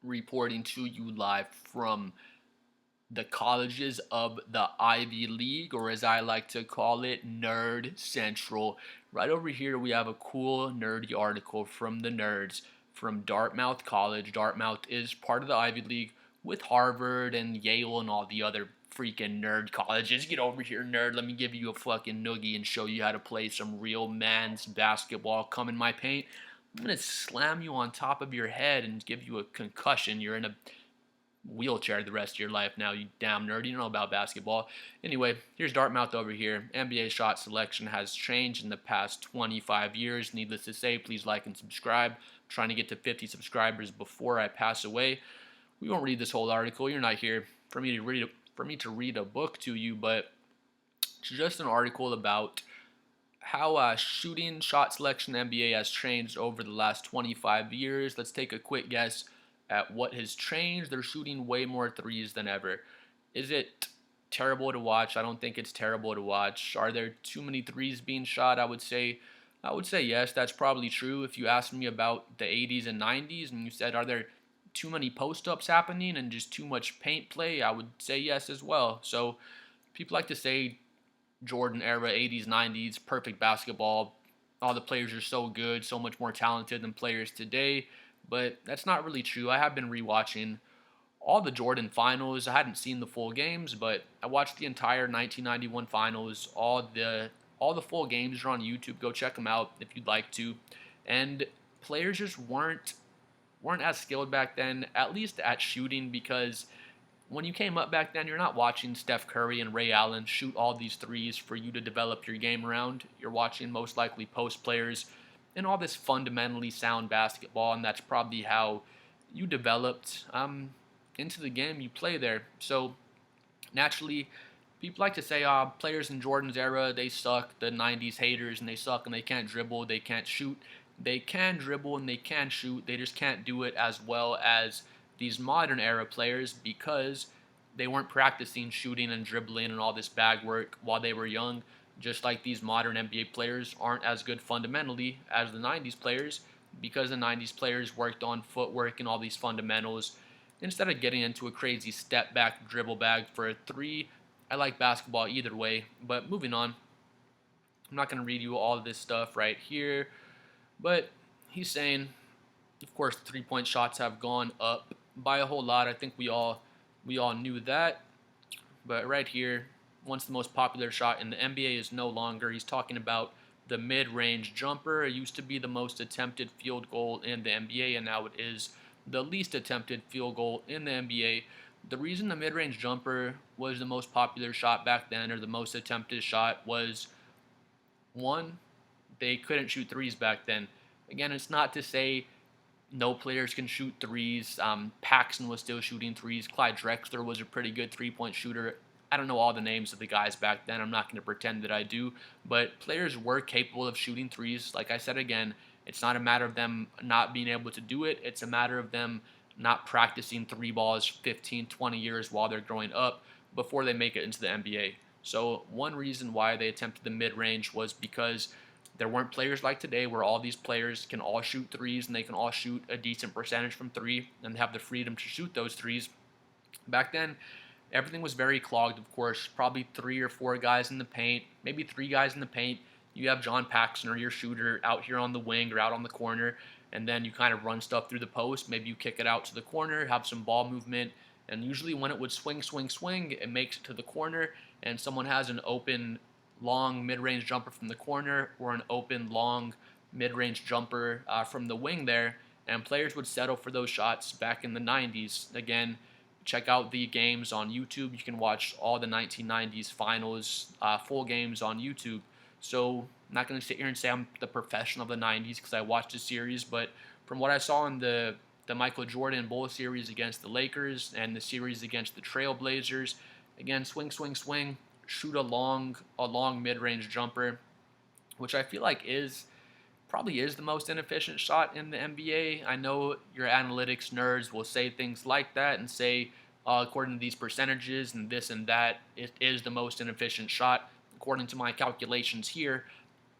reporting to you live from the colleges of the Ivy League, or as I like to call it, Nerd Central. Right over here, we have a cool, nerdy article from the nerds from Dartmouth College. Dartmouth is part of the Ivy League with Harvard and Yale and all the other freaking nerd colleges. Get over here, nerd. Let me give you a fucking noogie and show you how to play some real man's basketball. Come in my paint. I'm going to slam you on top of your head and give you a concussion. You're in a wheelchair the rest of your life now, you damn nerd. You don't know about basketball. Anyway, here's Dartmouth over here. NBA shot selection has changed in the past 25 years. Needless to say, please like and subscribe. I'm trying to get to 50 subscribers before I pass away. We won't read this whole article. You're not here for me to read a book to you, but it's just an article about how shooting shot selection in the NBA has changed over the last 25 years. Let's take a quick guess at what has changed. They're shooting way more threes than ever. Is it terrible to watch? I don't think it's terrible to watch. Are there too many threes being shot? I would say yes, that's probably true. If you asked me about the 80s and 90s and you said, are there too many post-ups happening and just too much paint play, I would say yes as well. So people like to say Jordan era, 80s, 90s, perfect basketball. All the players are so good, so much more talented than players today. But that's not really true. I have been rewatching all the Jordan finals. I hadn't seen the full games, but I watched the entire 1991 finals. All the full games are on YouTube. Go check them out if you'd like to. And players just weren't as skilled back then, at least at shooting, because when you came up back then, you're not watching Steph Curry and Ray Allen shoot all these threes for you to develop your game around. You're watching most likely post players and all this fundamentally sound basketball, and that's probably how you developed into the game you play there. So naturally, people like to say, players in Jordan's era, they suck, the 90s haters, and they suck, and they can't dribble, they can't shoot. They can dribble and they can shoot, they just can't do it as well as these modern era players because they weren't practicing shooting and dribbling and all this bag work while they were young. Just like these modern NBA players aren't as good fundamentally as the 90s players because the 90s players worked on footwork and all these fundamentals instead of getting into a crazy step back dribble bag for a three. I like basketball either way, but moving on. I'm not going to read you all of this stuff right here, but he's saying, of course, 3-point shots have gone up by a whole lot. I think we all knew that. But right here, once the most popular shot in the NBA is no longer. He's talking about the mid-range jumper. It used to be the most attempted field goal in the NBA, and now it is the least attempted field goal in the NBA. The reason the mid-range jumper was the most popular shot back then, or the most attempted shot, was one, they couldn't shoot threes back then. Again, it's not to say no players can shoot threes. Paxson was still shooting threes. Clyde Drexler was a pretty good three-point shooter. I don't know all the names of the guys back then. I'm not going to pretend that I do. But players were capable of shooting threes. Like I said again, it's not a matter of them not being able to do it. It's a matter of them not practicing three balls 15, 20 years while they're growing up before they make it into the NBA. So one reason why they attempted the mid-range was because there weren't players like today where all these players can all shoot threes and they can all shoot a decent percentage from three and have the freedom to shoot those threes. Back then, everything was very clogged, of course. Probably 3 or 4 guys in the paint, maybe 3 guys in the paint. You have John Paxson or your shooter out here on the wing or out on the corner, and then you kind of run stuff through the post. Maybe you kick it out to the corner, have some ball movement, and usually when it would swing, swing, swing, it makes it to the corner, and someone has an open long mid-range jumper from the corner or an open long mid-range jumper from the wing there, and players would settle for those shots back in the 90s. Again, check out the games on YouTube. You can watch all the 1990s finals full games on YouTube. So I'm not going to sit here and say I'm the professional of the 90s because I watched the series, but from what I saw in the Michael Jordan Bull series against the Lakers and the series against the Trailblazers, again, swing, swing, swing, shoot a long mid-range jumper, which I feel like probably is the most inefficient shot in the NBA. I know your analytics nerds will say things like that and say, according to these percentages and this and that, it is the most inefficient shot. According to my calculations here,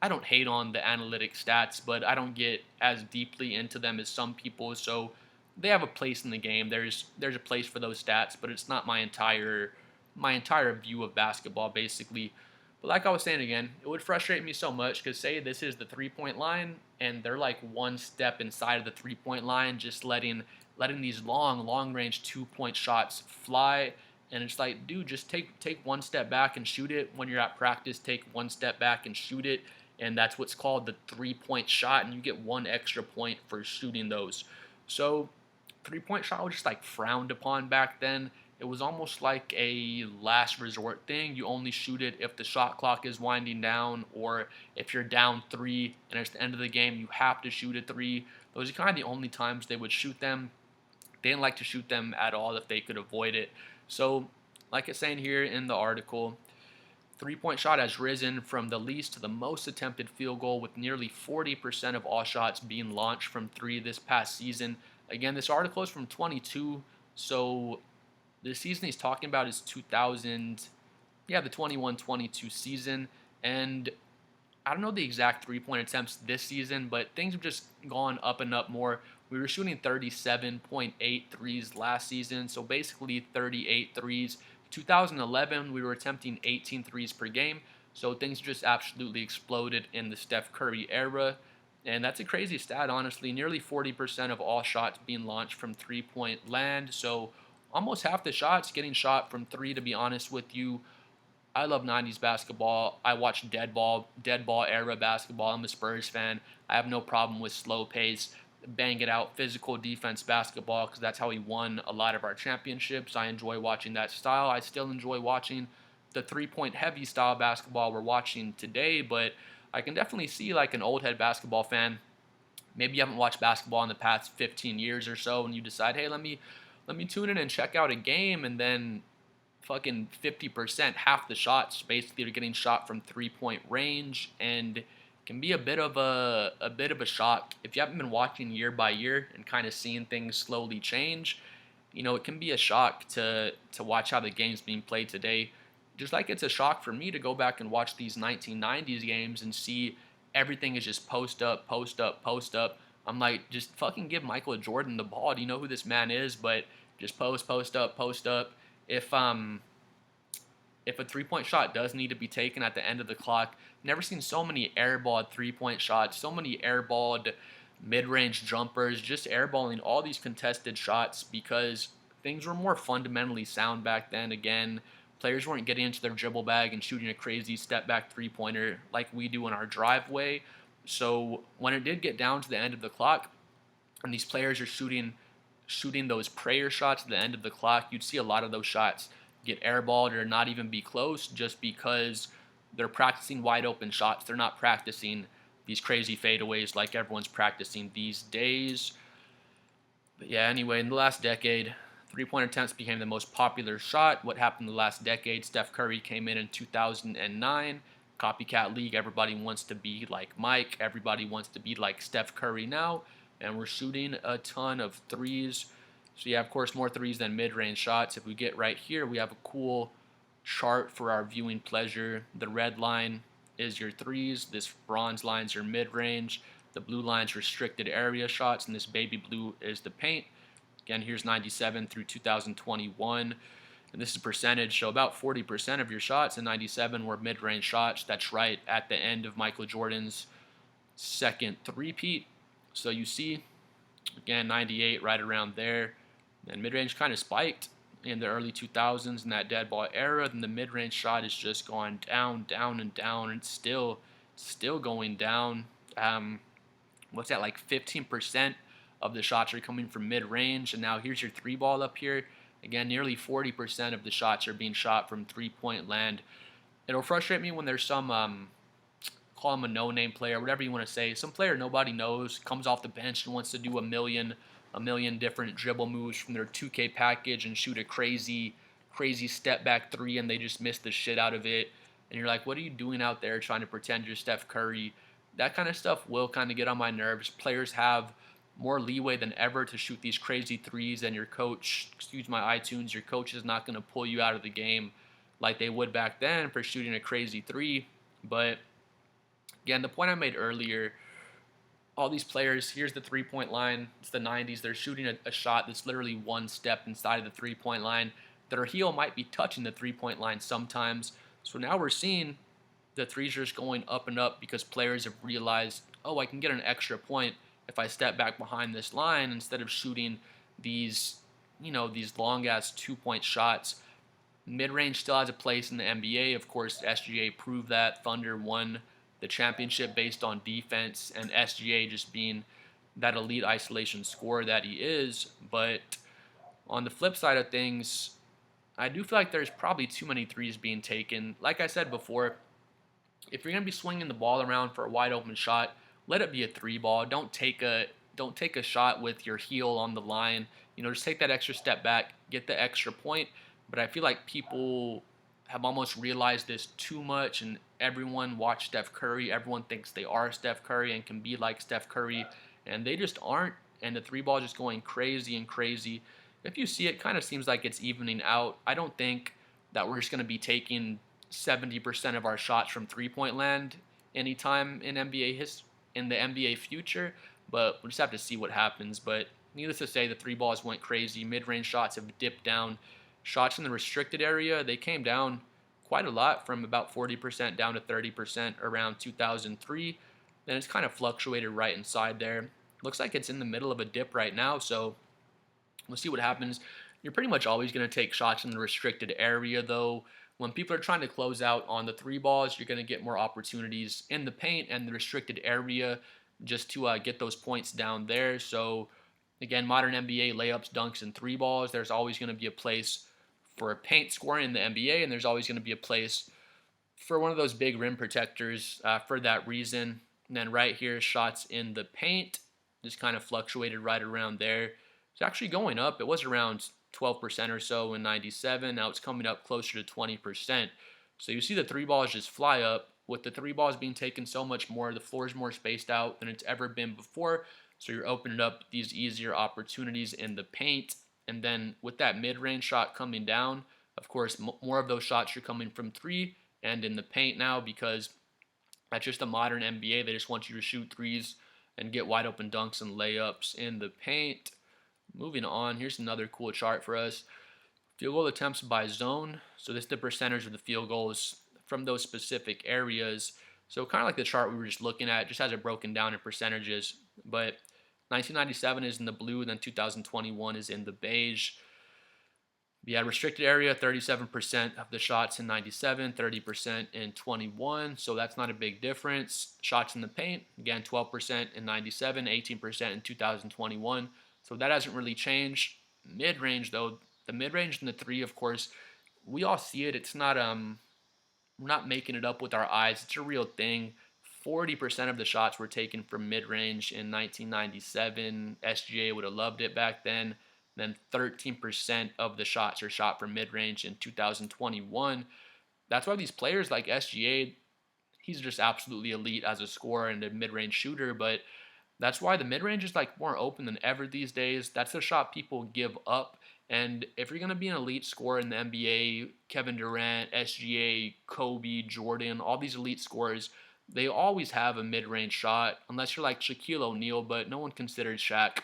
I don't hate on the analytic stats, but I don't get as deeply into them as some people. So they have a place in the game. There's a place for those stats, but it's not my entire view of basketball basically. But like I was saying again, it would frustrate me so much because say this is the 3 point line and they're like one step inside of the 3 point line, just letting these long range 2 point shots fly. And it's like, dude, just take one step back and shoot it. When you're at practice, take one step back and shoot it. And that's what's called the 3 point shot, and you get one extra point for shooting those. So 3 point shot was just like frowned upon back then. It was almost like a last resort thing. You only shoot it if the shot clock is winding down, or if you're down three and it's the end of the game, you have to shoot a three. Those are kind of the only times they would shoot them. They didn't like to shoot them at all if they could avoid it. So, like it's saying here in the article, 3 point shot has risen from the least to the most attempted field goal, with nearly 40% of all shots being launched from three this past season. Again, this article is from 22, so the season he's talking about is 2000, the 21-22 season. And I don't know the exact 3 point attempts this season, but things have just gone up and up more. We were shooting 37.8 threes last season, so basically 38 threes. 2011, we were attempting 18 threes per game, so things just absolutely exploded in the Steph Curry era. And that's a crazy stat, honestly. Nearly 40% of all shots being launched from 3 point land, so almost half the shots getting shot from three, to be honest with you. I love 90s basketball. I watch dead ball era basketball. I'm a Spurs fan. I have no problem with slow pace, bang it out, physical defense basketball because that's how we won a lot of our championships. I enjoy watching that style. I still enjoy watching the 3 point heavy style basketball we're watching today, but I can definitely see like an old head basketball fan. Maybe you haven't watched basketball in the past 15 years or so, and you decide, hey, let me tune in and check out a game, and then fucking 50%, half the shots basically are getting shot from 3 point range, and it can be a bit of a shock if you haven't been watching year by year and kind of seeing things slowly change. It can be a shock to watch how the game's being played today. Just like it's a shock for me to go back and watch these 1990s games and see everything is just post up, post up, post up. I'm like, just fucking give Michael Jordan the ball. Do you know who this man is? But just post up, post up. If a 3 point shot does need to be taken at the end of the clock, never seen so many airballed 3 point shots, so many airballed mid-range jumpers, just airballing all these contested shots because things were more fundamentally sound back then. Again, players weren't getting into their dribble bag and shooting a crazy step back 3 pointer like we do in our driveway. So when it did get down to the end of the clock and these players are shooting those prayer shots at the end of the clock, you'd see a lot of those shots get airballed or not even be close just because they're practicing wide open shots. They're not practicing these crazy fadeaways like everyone's practicing these days. But yeah, anyway, in the last decade, 3 point attempts became the most popular shot. What happened in the last decade? Steph Curry came in 2009. Copycat league. Everybody wants to be like Mike. Everybody wants to be like Steph Curry now. And we're shooting a ton of threes. So yeah, of course, more threes than mid-range shots. If we get right here, we have a cool chart for our viewing pleasure. The red line is your threes. This bronze line is your mid-range. The blue line is restricted area shots, and this baby blue is the paint. Again, here's 97 through 2021. And this is percentage, so about 40% of your shots in 97 were mid-range shots. That's right at the end of Michael Jordan's second three-peat. So you see, again, 98 right around there. And mid-range kind of spiked in the early 2000s in that dead ball era. Then the mid-range shot is just gone down, down, and down, and still going down. What's that, like 15% of the shots are coming from mid-range. And now here's your three ball up here. Again, nearly 40% of the shots are being shot from 3 point land. It'll frustrate me when there's some, call him a no-name player, whatever you want to say, some player nobody knows, comes off the bench and wants to do a million different dribble moves from their 2K package and shoot a crazy step back three, and they just miss the shit out of it. And you're like, what are you doing out there trying to pretend you're Steph Curry? That kind of stuff will kind of get on my nerves. Players have more leeway than ever to shoot these crazy threes, and your coach, excuse my iTunes, your coach is not going to pull you out of the game like they would back then for shooting a crazy three. But again, the point I made earlier, all these players, here's the 3-point line. It's the 90s. They're shooting a shot that's literally one step inside of the 3-point line. Their heel might be touching the 3-point line sometimes. So now we're seeing the threes are just going up and up because players have realized, oh, I can get an extra point if I step back behind this line instead of shooting these, these long ass 2-point shots. Mid-range still has a place in the NBA. Of course, SGA proved that. Thunder won the championship based on defense, and SGA just being that elite isolation scorer that he is. But on the flip side of things, I do feel like there's probably too many threes being taken. Like I said before, if you're gonna be swinging the ball around for a wide open shot, let it be a three ball. Don't take a shot with your heel on the line. Just take that extra step back, get the extra point. But I feel like people have almost realized this too much, and everyone watch Steph Curry. Everyone thinks they are Steph Curry and can be like Steph Curry, and they just aren't. And the three ball is just going crazy and crazy. If you see it, kind of seems like it's evening out. I don't think that we're just going to be taking 70% of our shots from three-point land anytime in in the NBA future, but we'll just have to see what happens. But needless to say, the three balls went crazy. Mid-range shots have dipped down. Shots in the restricted area, they came down quite a lot from about 40% down to 30% around 2003. Then it's kind of fluctuated right inside there. Looks like it's in the middle of a dip right now, so we'll see what happens. You're pretty much always going to take shots in the restricted area, though. When people are trying to close out on the three balls, you're going to get more opportunities in the paint and the restricted area just to get those points down there. So, again, modern NBA layups, dunks, and three balls, there's always going to be a place for a paint scoring in the NBA, and there's always going to be a place for one of those big rim protectors for that reason. And then right here, shots in the paint just kind of fluctuated right around there. It's actually going up. It was around 12% or so in 97. Now it's coming up closer to 20%. So you see the three balls just fly up. With the three balls being taken so much more, the floor is more spaced out than it's ever been before. So you're opening up these easier opportunities in the paint. And then with that mid-range shot coming down, of course, more of those shots are coming from three and in the paint now because that's just the modern NBA. They just want you to shoot threes and get wide open dunks and layups in the paint. Moving on, here's another cool chart for us. Field goal attempts by zone. So this is the percentage of the field goals from those specific areas. So kind of like the chart we were just looking at, just has it broken down in percentages. But 1997 is in the blue, then 2021 is in the beige. Yeah, restricted area, 37% of the shots in 97, 30% in 21, so that's not a big difference. Shots in the paint, again, 12% in 97, 18% in 2021, so that hasn't really changed. Mid-range, though, the mid-range and the three, of course, we all see it. It's not, we're not making it up with our eyes. It's a real thing. 40% of the shots were taken from mid-range in 1997. SGA would have loved it back then. Then 13% of the shots are shot from mid-range in 2021. That's why these players like SGA, he's just absolutely elite as a scorer and a mid-range shooter, but that's why the mid-range is like more open than ever these days. That's the shot people give up. And if you're going to be an elite scorer in the NBA, Kevin Durant, SGA, Kobe, Jordan, all these elite scorers, they always have a mid-range shot, unless you're like Shaquille O'Neal, but no one considers Shaq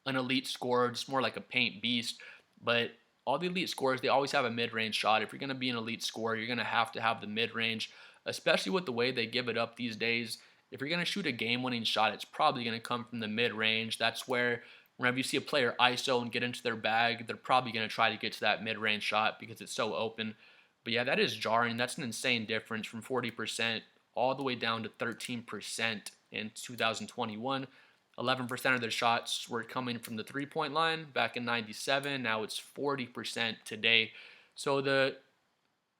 an elite scorer, just more like a paint beast. But all the elite scorers, they always have a mid-range shot. If you're going to be an elite scorer, you're going to have the mid-range, especially with the way they give it up these days. If you're going to shoot a game-winning shot, it's probably going to come from the mid-range. That's where whenever you see a player ISO and get into their bag, they're probably going to try to get to that mid-range shot because it's so open. But yeah, that is jarring. That's an insane difference from 40% all the way down to 13% in 2021. 11% of their shots were coming from the three-point line back in 97. Now it's 40% today. So the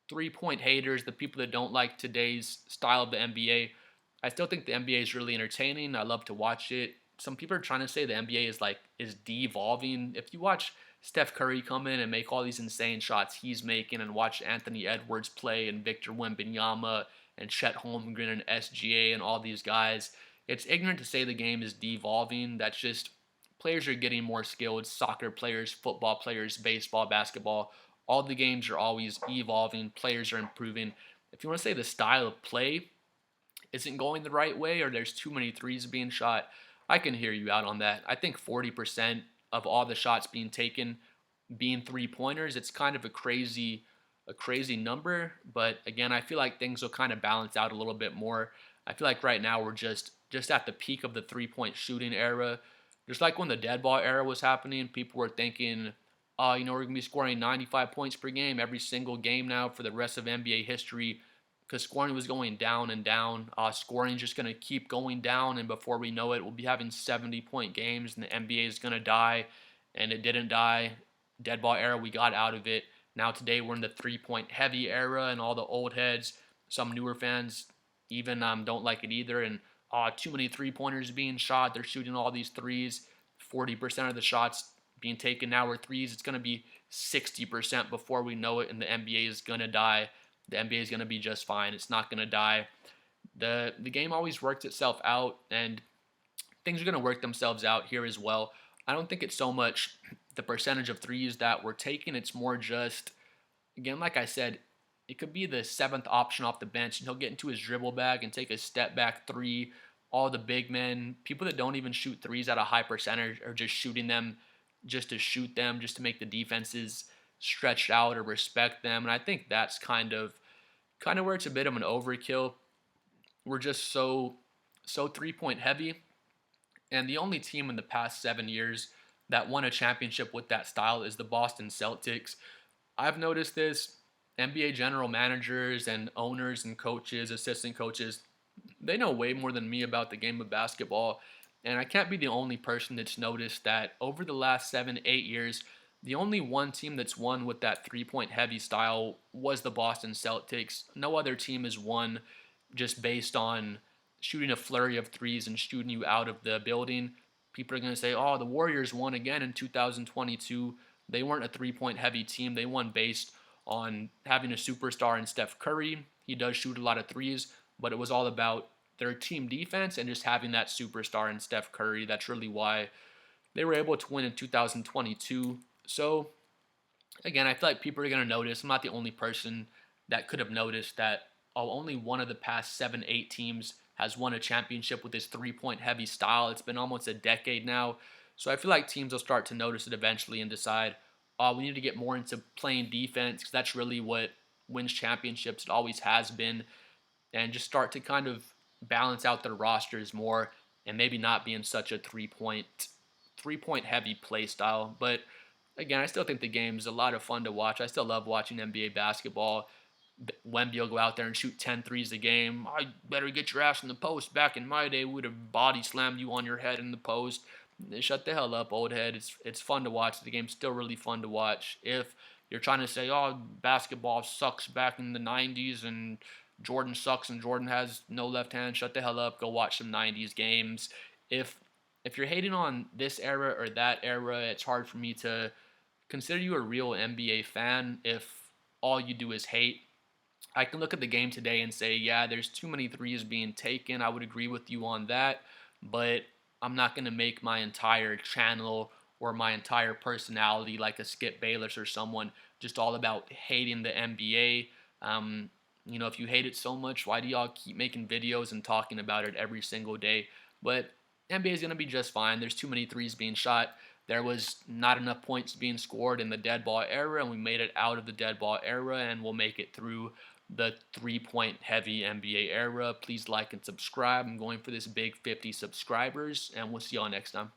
three-point haters, the people that don't like today's style of the NBA, I still think the NBA is really entertaining. I love to watch it. Some people are trying to say the NBA is de-evolving. If you watch Steph Curry come in and make all these insane shots he's making, and watch Anthony Edwards play and Victor Wembanyama and Chet Holmgren and SGA and all these guys, it's ignorant to say the game is devolving. That's just players are getting more skilled. Soccer players, football players, baseball, basketball. All the games are always evolving. Players are improving. If you want to say the style of play isn't going the right way or there's too many threes being shot, I can hear you out on that. I think 40% of all the shots being taken being three pointers, it's kind of a crazy number, but again, I feel like things will kind of balance out a little bit more. I feel like right now we're just at the peak of the three-point shooting era. Just like when the dead ball era was happening, people were thinking, we're going to be scoring 95 points per game every single game now for the rest of NBA history because scoring was going down and down. Scoring just going to keep going down, and before we know it, we'll be having 70-point games, and the NBA is going to die. And it didn't die. Dead ball era, we got out of it. Now today we're in the three-point heavy era, and all the old heads, some newer fans, even don't like it either. And too many three-pointers being shot. They're shooting all these threes. 40% of the shots being taken now are threes. It's going to be 60% before we know it, and the NBA is going to die. The NBA is going to be just fine. It's not going to die. The game always works itself out, and things are going to work themselves out here as well. I don't think it's so much the percentage of threes that we're taking. It's more just, again, like I said, it could be the seventh option off the bench, and he'll get into his dribble bag and take a step back three. All the big men, people that don't even shoot threes at a high percentage, are just shooting them just to shoot them, just to make the defenses stretch out or respect them. And I think that's kind of where it's a bit of an overkill. We're just so 3-point heavy, and the only team in the past 7 years that won a championship with that style is the Boston Celtics. I've noticed this. NBA general managers and owners and coaches, assistant coaches, they know way more than me about the game of basketball. And I can't be the only person that's noticed that over the last 7, 8 years, the only one team that's won with that 3-point heavy style was the Boston Celtics. No other team has won just based on shooting a flurry of threes and shooting you out of the building. People are going to say, oh, the Warriors won again in 2022. They weren't a 3-point heavy team. They won based on having a superstar in Steph Curry. He does shoot a lot of threes, but it was all about their team defense and just having that superstar in Steph Curry. That's really why they were able to win in 2022. So, again, I feel like people are going to notice. I'm not the only person that could have noticed that only one of the past 7, 8 teams has won a championship with this 3-point heavy style. It's been almost a decade now. So I feel like teams will start to notice it eventually and decide, we need to get more into playing defense because that's really what wins championships. It always has been. And just start to kind of balance out their rosters more and maybe not be in such a three-point heavy play style. But again, I still think the game is a lot of fun to watch. I still love watching NBA basketball. Wemby will go out there and shoot 10 threes a game. I better get your ass in the post. Back in my day, we would have body slammed you on your head in the post. Shut the hell up, old head. It's fun to watch. The game's still really fun to watch. If you're trying to say, oh, basketball sucks back in the 90s and Jordan sucks and Jordan has no left hand, shut the hell up. Go watch some 90s games. If you're hating on this era or that era, it's hard for me to consider you a real NBA fan if all you do is hate. I can look at the game today and say, yeah, there's too many threes being taken. I would agree with you on that, but I'm not going to make my entire channel or my entire personality like a Skip Bayless or someone just all about hating the NBA. If you hate it so much, why do y'all keep making videos and talking about it every single day? But NBA is going to be just fine. There's too many threes being shot. There was not enough points being scored in the dead ball era, and we made it out of the dead ball era, and we'll make it through the 3-point heavy NBA era. Please like and subscribe. I'm going for this big 50 subscribers, and we'll see y'all next time.